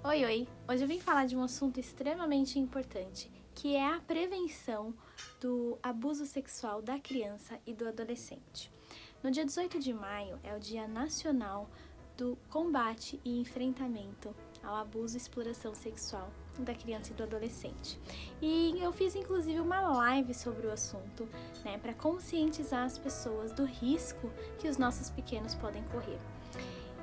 Oi, oi! Hoje eu vim falar de um assunto extremamente importante, que é a prevenção do abuso sexual da criança e do adolescente. No dia 18 de maio é o Dia Nacional do Combate e Enfrentamento ao Abuso e Exploração Sexual da Criança e do Adolescente. E eu fiz inclusive uma live sobre o assunto, para conscientizar as pessoas do risco que os nossos pequenos podem correr.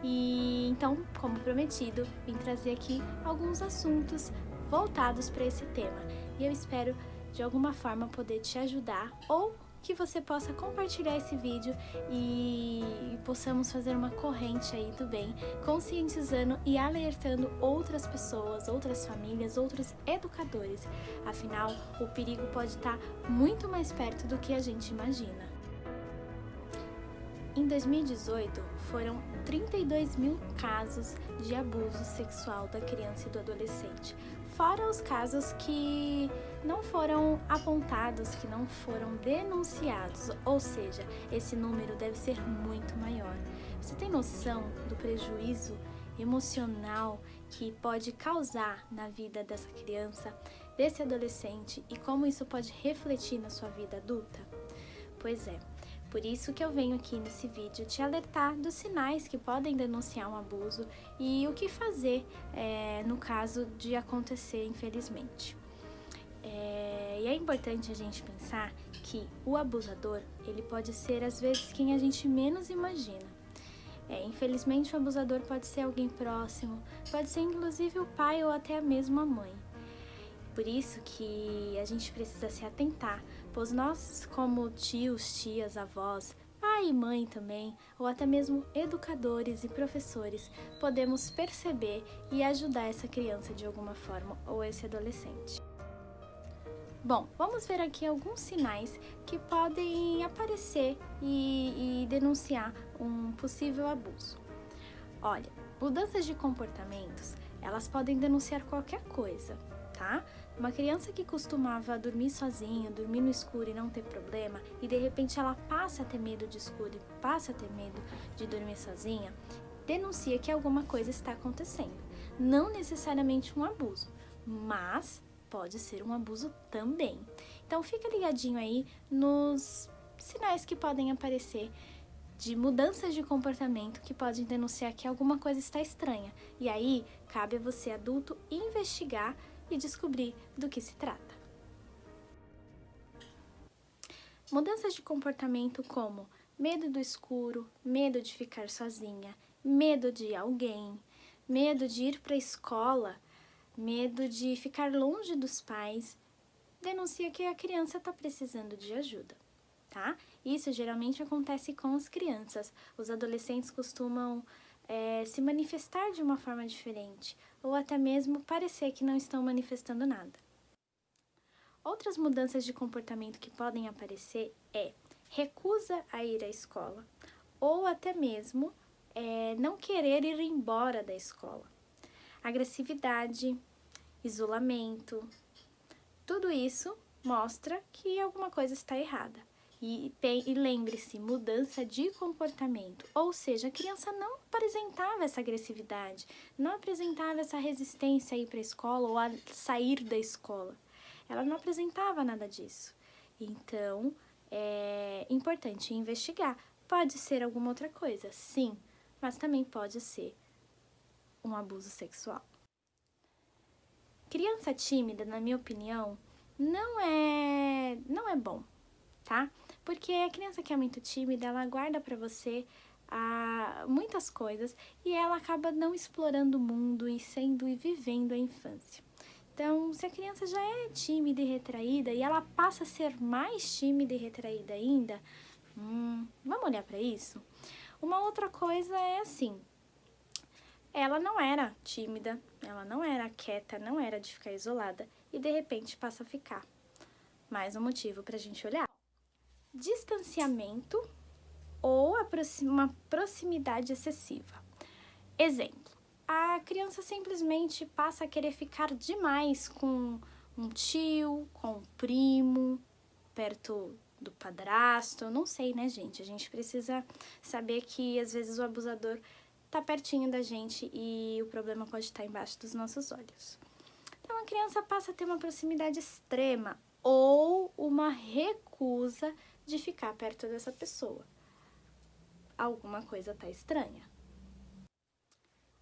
E então, como prometido, vim trazer aqui alguns assuntos voltados para esse tema. E eu espero de alguma forma poder te ajudar ou que você possa compartilhar esse vídeo e possamos fazer uma corrente aí do bem, conscientizando e alertando outras pessoas, outras famílias, outros educadores. Afinal, o perigo pode estar muito mais perto do que a gente imagina. Em 2018, foram 32 mil casos de abuso sexual da criança e do adolescente, fora os casos que não foram apontados, que não foram denunciados, ou seja, esse número deve ser muito maior. Você tem noção do prejuízo emocional que pode causar na vida dessa criança, desse adolescente e como isso pode refletir na sua vida adulta? Pois é. Por isso que eu venho aqui nesse vídeo te alertar dos sinais que podem denunciar um abuso e o que fazer no caso de acontecer, infelizmente. E é importante a gente pensar que o abusador, ele pode ser às vezes quem a gente menos imagina. Infelizmente o abusador pode ser alguém próximo, pode ser inclusive o pai ou até mesmo a mãe. Por isso que a gente precisa se atentar, pois nós como tios, tias, avós, pai e mãe também, ou até mesmo educadores e professores, podemos perceber e ajudar essa criança de alguma forma ou esse adolescente. Bom, vamos ver aqui alguns sinais que podem aparecer e denunciar um possível abuso. Olha, mudanças de comportamentos, elas podem denunciar qualquer coisa, tá? Uma criança que costumava dormir sozinha, dormir no escuro e não ter problema, e de repente ela passa a ter medo de escuro e passa a ter medo de dormir sozinha, denuncia que alguma coisa está acontecendo. Não necessariamente um abuso, mas pode ser um abuso também. Então fica ligadinho aí nos sinais que podem aparecer de mudanças de comportamento que podem denunciar que alguma coisa está estranha. E aí, cabe a você, adulto, investigar e descobrir do que se trata. Mudanças de comportamento como medo do escuro, medo de ficar sozinha, medo de alguém, medo de ir para a escola, medo de ficar longe dos pais, denuncia que a criança está precisando de ajuda. Tá? Isso geralmente acontece com as crianças. Os adolescentes costumam se manifestar de uma forma diferente ou até mesmo parecer que não estão manifestando nada. Outras mudanças de comportamento que podem aparecer é recusa a ir à escola ou até mesmo não querer ir embora da escola. Agressividade, isolamento, tudo isso mostra que alguma coisa está errada. E lembre-se, mudança de comportamento, ou seja, a criança não apresentava essa agressividade, não apresentava essa resistência a ir para a escola ou a sair da escola. Ela não apresentava nada disso. Então, é importante investigar. Pode ser alguma outra coisa, sim, mas também pode ser um abuso sexual. Criança tímida, na minha opinião, não é bom, tá? Porque a criança que é muito tímida, ela guarda pra você muitas coisas e ela acaba não explorando o mundo e vivendo a infância. Então, se a criança já é tímida e retraída e ela passa a ser mais tímida e retraída ainda, vamos olhar pra isso? Uma outra coisa é assim, ela não era tímida, ela não era quieta, não era de ficar isolada e de repente passa a ficar. Mais um motivo pra gente olhar. Distanciamento ou uma proximidade excessiva. Exemplo, a criança simplesmente passa a querer ficar demais com um tio, com um primo, perto do padrasto, não sei, né, gente? A gente precisa saber que às vezes o abusador tá pertinho da gente e o problema pode estar embaixo dos nossos olhos. Então a criança passa a ter uma proximidade extrema ou uma recusa de ficar perto dessa pessoa. Alguma coisa tá estranha.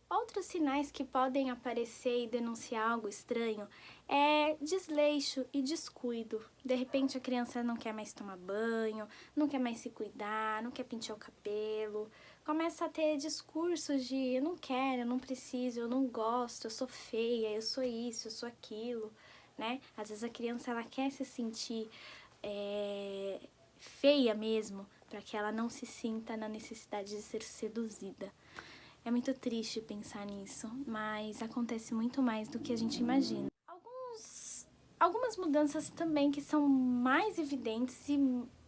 Outros sinais que podem aparecer e denunciar algo estranho é desleixo e descuido. De repente a criança não quer mais tomar banho, não quer mais se cuidar, não quer pentear o cabelo. Começa a ter discursos de eu não quero, eu não preciso, eu não gosto, eu sou feia, eu sou isso, eu sou aquilo, né? Às vezes a criança ela quer se sentir feia mesmo, para que ela não se sinta na necessidade de ser seduzida. É muito triste pensar nisso, mas acontece muito mais do que a gente imagina. Algumas mudanças também que são mais evidentes e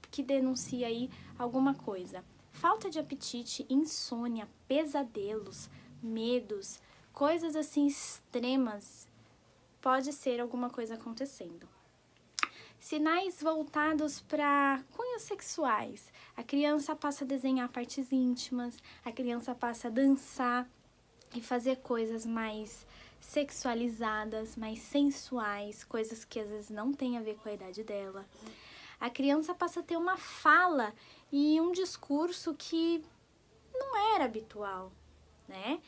que denunciam aí alguma coisa. Falta de apetite, insônia, pesadelos, medos, coisas assim extremas, pode ser alguma coisa acontecendo. Sinais voltados para cunhos sexuais. A criança passa a desenhar partes íntimas, a criança passa a dançar e fazer coisas mais sexualizadas, mais sensuais, coisas que às vezes não tem a ver com a idade dela. A criança passa a ter uma fala e um discurso que não era habitual, né?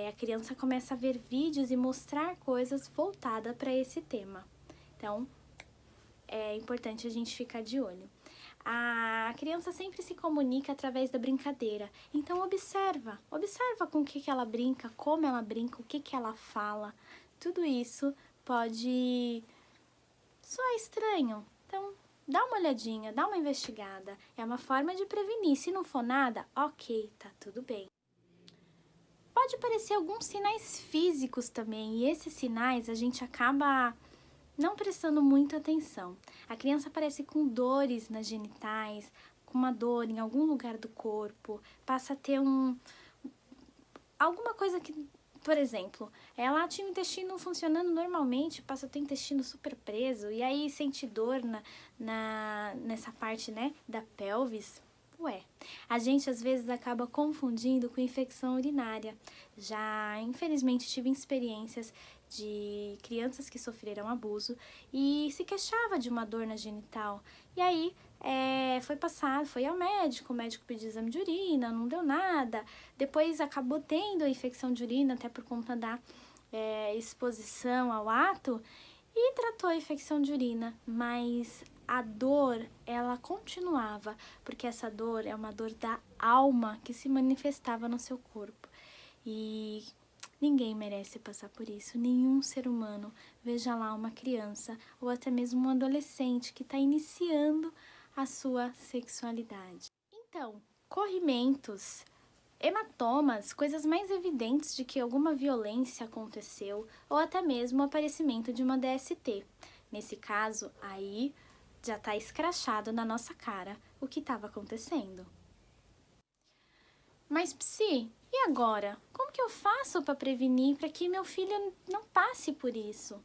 A criança começa a ver vídeos e mostrar coisas voltadas para esse tema. Então, é importante a gente ficar de olho. A criança sempre se comunica através da brincadeira, então observa com o que ela brinca, como ela brinca, o que ela fala. Tudo isso pode soar estranho, então dá uma olhadinha, dá uma investigada. É uma forma de prevenir, se não for nada, ok, tá tudo bem. Pode aparecer alguns sinais físicos também, e esses sinais a gente acaba não prestando muita atenção. A criança aparece com dores nas genitais, com uma dor em algum lugar do corpo, passa a ter alguma coisa que, por exemplo, ela tinha o intestino funcionando normalmente, passa a ter o intestino super preso, e aí sente dor nessa parte, né, da pelvis. Ué, a gente às vezes acaba confundindo com infecção urinária. Já, infelizmente, tive experiências de crianças que sofreram abuso e se queixava de uma dor na genital. E aí, foi ao médico, o médico pediu exame de urina, não deu nada. Depois acabou tendo a infecção de urina, até por conta da exposição ao ato, e tratou a infecção de urina, mas a dor, ela continuava, porque essa dor é uma dor da alma que se manifestava no seu corpo. E ninguém merece passar por isso, nenhum ser humano. Veja lá uma criança ou até mesmo um adolescente que está iniciando a sua sexualidade. Então, corrimentos, hematomas, coisas mais evidentes de que alguma violência aconteceu ou até mesmo o aparecimento de uma DST. Nesse caso, aí já está escrachado na nossa cara o que estava acontecendo. Mas, Psi, e agora? Como que eu faço para prevenir, para que meu filho não passe por isso?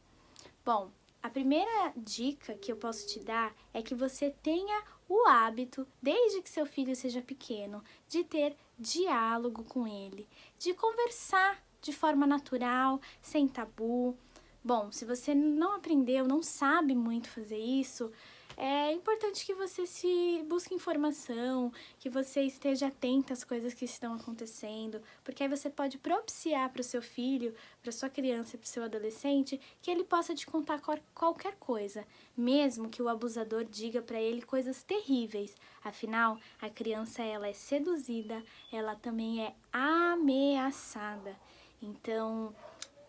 Bom, a primeira dica que eu posso te dar é que você tenha o hábito, desde que seu filho seja pequeno, de ter diálogo com ele, de conversar de forma natural, sem tabu. Bom, se você não aprendeu, não sabe muito fazer isso, é importante que você se busque informação, que você esteja atento às coisas que estão acontecendo, porque aí você pode propiciar para o seu filho, para sua criança e para o seu adolescente, que ele possa te contar qualquer coisa, mesmo que o abusador diga para ele coisas terríveis. Afinal, a criança ela é seduzida, ela também é ameaçada. Então,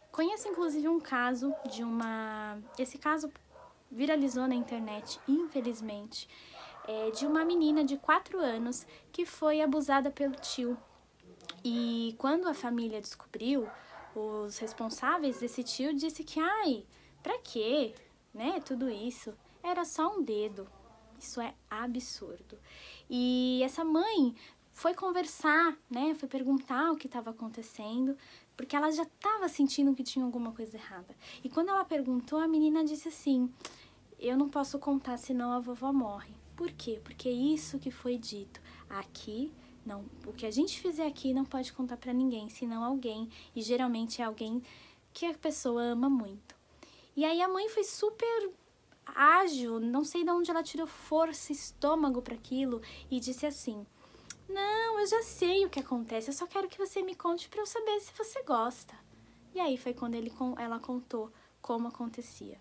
conheço inclusive um caso esse caso viralizou na internet, infelizmente, de uma menina de 4 anos que foi abusada pelo tio. E quando a família descobriu, os responsáveis desse tio disse que, pra quê, né, tudo isso? Era só um dedo. Isso é absurdo. E essa mãe foi conversar, né, foi perguntar o que estava acontecendo, porque ela já estava sentindo que tinha alguma coisa errada. E quando ela perguntou, a menina disse assim: eu não posso contar, senão a vovó morre. Por quê? Porque isso que foi dito. Aqui Não, o que a gente fizer aqui não pode contar pra ninguém, senão alguém, e geralmente é alguém que a pessoa ama muito. E aí a mãe foi super ágil, não sei de onde ela tirou força, estômago para aquilo, e disse assim: não, eu já sei o que acontece, eu só quero que você me conte para eu saber se você gosta. E aí foi quando ela contou como acontecia.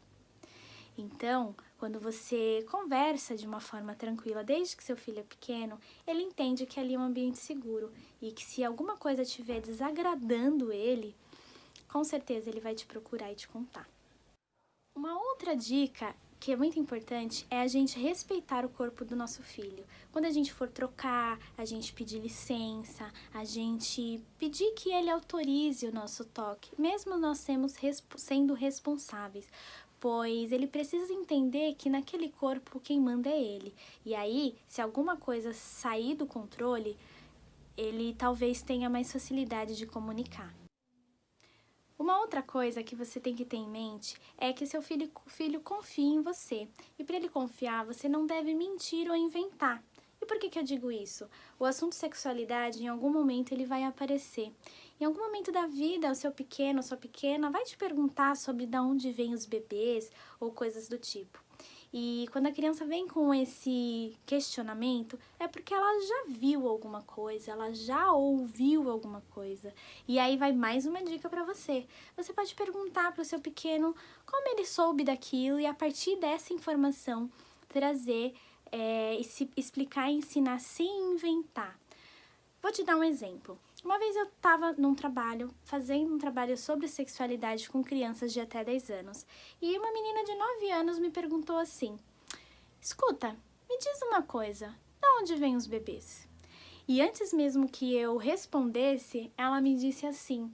Então, quando você conversa de uma forma tranquila, desde que seu filho é pequeno, ele entende que ali é um ambiente seguro e que se alguma coisa estiver desagradando ele, com certeza ele vai te procurar e te contar. Uma outra dica que é muito importante é a gente respeitar o corpo do nosso filho. Quando a gente for trocar, a gente pedir licença, a gente pedir que ele autorize o nosso toque, mesmo nós sendo responsáveis, pois ele precisa entender que naquele corpo quem manda é ele. E aí, se alguma coisa sair do controle, ele talvez tenha mais facilidade de comunicar. Uma outra coisa que você tem que ter em mente é que seu filho confia em você. E para ele confiar, você não deve mentir ou inventar. E por que eu digo isso? O assunto sexualidade, em algum momento, ele vai aparecer. Em algum momento da vida, o seu pequeno, a sua pequena, vai te perguntar sobre de onde vêm os bebês ou coisas do tipo. E quando a criança vem com esse questionamento, é porque ela já viu alguma coisa, ela já ouviu alguma coisa. E aí vai mais uma dica para você. Você pode perguntar para o seu pequeno como ele soube daquilo e a partir dessa informação trazer e se explicar e ensinar sem inventar. Vou te dar um exemplo. Uma vez eu estava num trabalho, fazendo um trabalho sobre sexualidade com crianças de até 10 anos. E uma menina de 9 anos me perguntou assim: escuta, me diz uma coisa, de onde vêm os bebês? E antes mesmo que eu respondesse, ela me disse assim: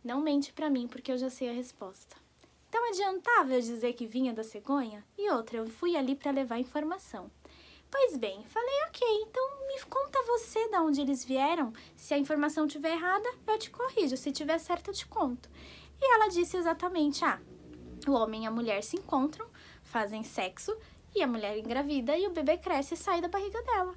não mente pra mim porque eu já sei a resposta. Então adiantava eu dizer que vinha da cegonha? E outra, eu fui ali para levar informação. Pois bem, falei, ok, então me conta você de onde eles vieram. Se a informação estiver errada, eu te corrijo. Se estiver certa, eu te conto. E ela disse exatamente, o homem e a mulher se encontram, fazem sexo, e a mulher engravida e o bebê cresce e sai da barriga dela.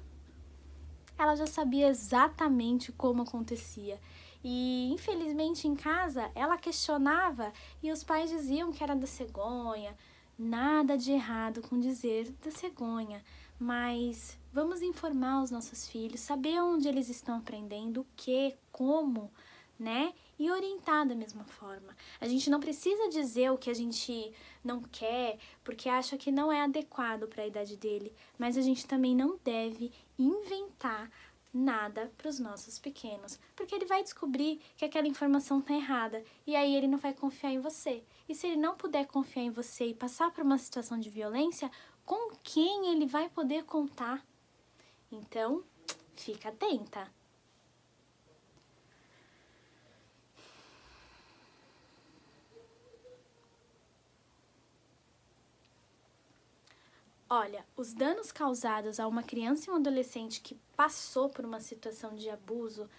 Ela já sabia exatamente como acontecia. E, infelizmente, em casa, ela questionava e os pais diziam que era da cegonha. Nada de errado com dizer da cegonha, mas vamos informar os nossos filhos, saber onde eles estão aprendendo, o que, como, né? E orientar da mesma forma. A gente não precisa dizer o que a gente não quer, porque acha que não é adequado para a idade dele, mas a gente também não deve inventar nada para os nossos pequenos, porque ele vai descobrir que aquela informação tá errada e aí ele não vai confiar em você. E se ele não puder confiar em você e passar por uma situação de violência, com quem ele vai poder contar? Então, fica atenta. Olha, os danos causados a uma criança e um adolescente que passou por uma situação de abuso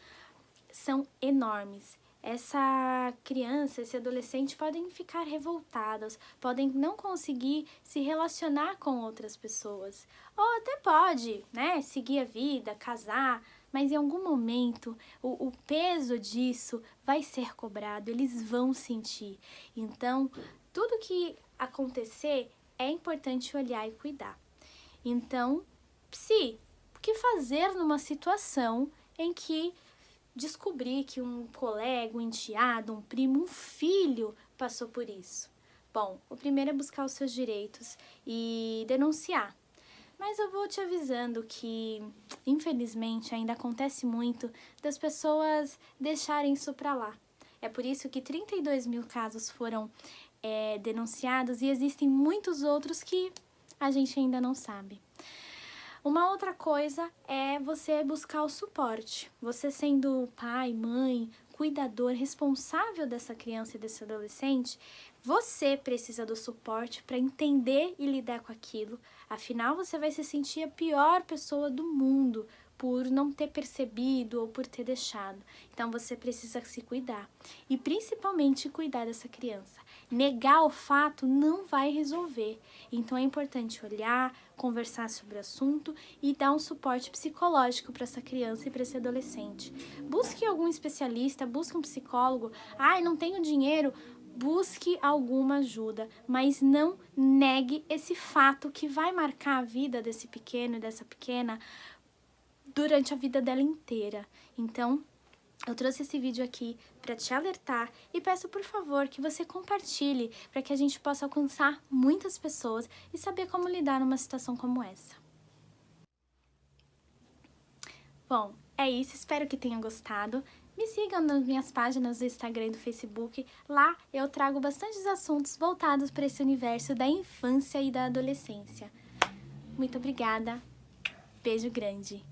são enormes. Essa criança, esse adolescente podem ficar revoltados, podem não conseguir se relacionar com outras pessoas. Ou até pode, né, seguir a vida, casar, mas em algum momento o peso disso vai ser cobrado, eles vão sentir. Então, tudo que acontecer é importante olhar e cuidar. Então, o que fazer numa situação em que descobrir que um colega, um enteado, um primo, um filho passou por isso? Bom, o primeiro é buscar os seus direitos e denunciar. Mas eu vou te avisando que, infelizmente, ainda acontece muito das pessoas deixarem isso pra lá. É por isso que 32 mil casos foram denunciados e existem muitos outros que a gente ainda não sabe. Uma outra coisa é você buscar o suporte. Você sendo pai, mãe, cuidador, responsável dessa criança e desse adolescente, você precisa do suporte para entender e lidar com aquilo. Afinal, você vai se sentir a pior pessoa do mundo por não ter percebido ou por ter deixado. Então você precisa se cuidar e principalmente cuidar dessa criança. Negar o fato não vai resolver. Então é importante olhar, conversar sobre o assunto e dar um suporte psicológico para essa criança e para esse adolescente. Busque algum especialista, busque um psicólogo. Ai, não tenho dinheiro. Busque alguma ajuda, mas não negue esse fato que vai marcar a vida desse pequeno e dessa pequena durante a vida dela inteira. Então, eu trouxe esse vídeo aqui para te alertar e peço, por favor, que você compartilhe para que a gente possa alcançar muitas pessoas e saber como lidar numa situação como essa. Bom, é isso, espero que tenha gostado. Me sigam nas minhas páginas do Instagram e do Facebook. Lá eu trago bastantes assuntos voltados para esse universo da infância e da adolescência. Muito obrigada. Beijo grande.